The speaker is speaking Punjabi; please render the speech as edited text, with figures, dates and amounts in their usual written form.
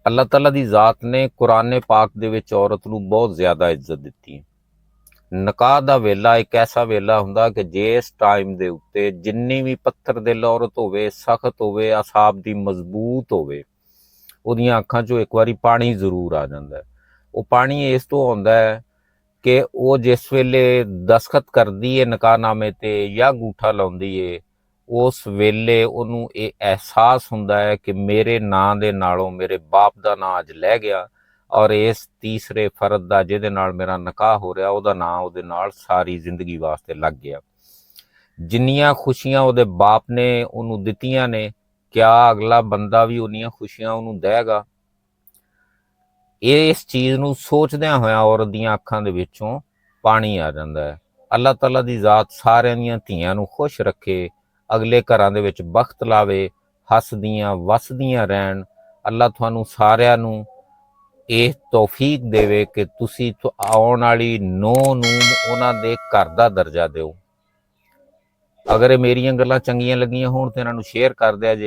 ਅੱਲਾਹ ਤਾਲਾ ਦੀ ਜ਼ਾਤ ਨੇ ਕੁਰਾਨ ਪਾਕ ਦੇ ਵਿੱਚ ਔਰਤ ਨੂੰ ਬਹੁਤ ਜ਼ਿਆਦਾ ਇੱਜ਼ਤ ਦਿੱਤੀ ਹੈ। ਨਿਕਾਹ ਦਾ ਵੇਲਾ ਇੱਕ ਐਸਾ ਵੇਲਾ ਹੁੰਦਾ ਕਿ ਜਿਸ ਟਾਈਮ ਦੇ ਉੱਤੇ ਜਿੰਨੀ ਵੀ ਪੱਥਰ ਦਿਲ ਔਰਤ ਹੋਵੇ, ਸਖਤ ਹੋਵੇ, ਅਸਾਬ ਦੀ ਮਜ਼ਬੂਤ ਹੋਵੇ, ਉਹਦੀਆਂ ਅੱਖਾਂ 'ਚੋਂ ਇੱਕ ਵਾਰੀ ਪਾਣੀ ਜ਼ਰੂਰ ਆ ਜਾਂਦਾ ਹੈ। ਉਹ ਪਾਣੀ ਇਸ ਤੋਂ ਆਉਂਦਾ ਹੈ ਕਿ ਉਹ ਜਿਸ ਵੇਲੇ ਦਸਖਤ ਕਰਦੀ ਹੈ ਨਿਕਾਹਨਾਮੇ 'ਤੇ ਜਾਂ ਅੰਗੂਠਾ ਲਾਉਂਦੀ ਹੈ, ਉਸ ਵੇਲੇ ਉਹਨੂੰ ਇਹ ਅਹਿਸਾਸ ਹੁੰਦਾ ਹੈ ਕਿ ਮੇਰੇ ਨਾਂ ਦੇ ਨਾਲੋਂ ਮੇਰੇ ਬਾਪ ਦਾ ਨਾਂ ਅੱਜ ਲੈ ਗਿਆ, ਔਰ ਇਸ ਤੀਸਰੇ ਫਰਦ ਦਾ ਜਿਹਦੇ ਨਾਲ ਮੇਰਾ ਨਿਕਾਹ ਹੋ ਰਿਹਾ ਉਹਦਾ ਨਾਂ ਉਹਦੇ ਨਾਲ ਸਾਰੀ ਜ਼ਿੰਦਗੀ ਵਾਸਤੇ ਲੱਗ ਗਿਆ। ਜਿੰਨੀਆਂ ਖੁਸ਼ੀਆਂ ਉਹਦੇ ਬਾਪ ਨੇ ਉਹਨੂੰ ਦਿੱਤੀਆਂ ਨੇ, ਕਿਆ ਅਗਲਾ ਬੰਦਾ ਵੀ ਉਨੀਆਂ ਖੁਸ਼ੀਆਂ ਉਹਨੂੰ ਦੇਗਾ? ਇਸ ਚੀਜ਼ ਨੂੰ ਸੋਚਦਿਆਂ ਹੋਇਆਂ ਔਰਤ ਦੀਆਂ ਅੱਖਾਂ ਦੇ ਵਿੱਚੋਂ ਪਾਣੀ ਆ ਜਾਂਦਾ ਹੈ। ਅੱਲਾਹ ਤਾਲਾ ਦੀ ਜ਼ਾਤ ਸਾਰਿਆਂ ਦੀਆਂ ਧੀਆਂ ਨੂੰ ਖੁਸ਼ ਰੱਖੇ, ਅਗਲੇ ਘਰਾਂ ਦੇ ਵਿੱਚ ਬਖਤ ਲਾਵੇ, ਹੱਸਦੀਆਂ ਵਸਦੀਆਂ ਰਹਿਣ। ਅੱਲਾਹ ਤੁਹਾਨੂੰ ਸਾਰਿਆਂ ਨੂੰ ਇਹ ਤੌਫੀਕ ਦੇਵੇ ਕਿ ਤੁਸੀਂ ਆਉਣ ਵਾਲੀ ਨੂੰਹ ਨੂੰ ਉਹਨਾਂ ਦੇ ਘਰ ਦਾ ਦਰਜਾ ਦਿਓ। ਅਗਰ ਇਹ ਮੇਰੀਆਂ ਗੱਲਾਂ ਚੰਗੀਆਂ ਲੱਗੀਆਂ ਹੋਣ ਤਾਂ ਇਹਨਾਂ ਨੂੰ ਸ਼ੇਅਰ ਕਰ ਦਿਆ ਜੇ।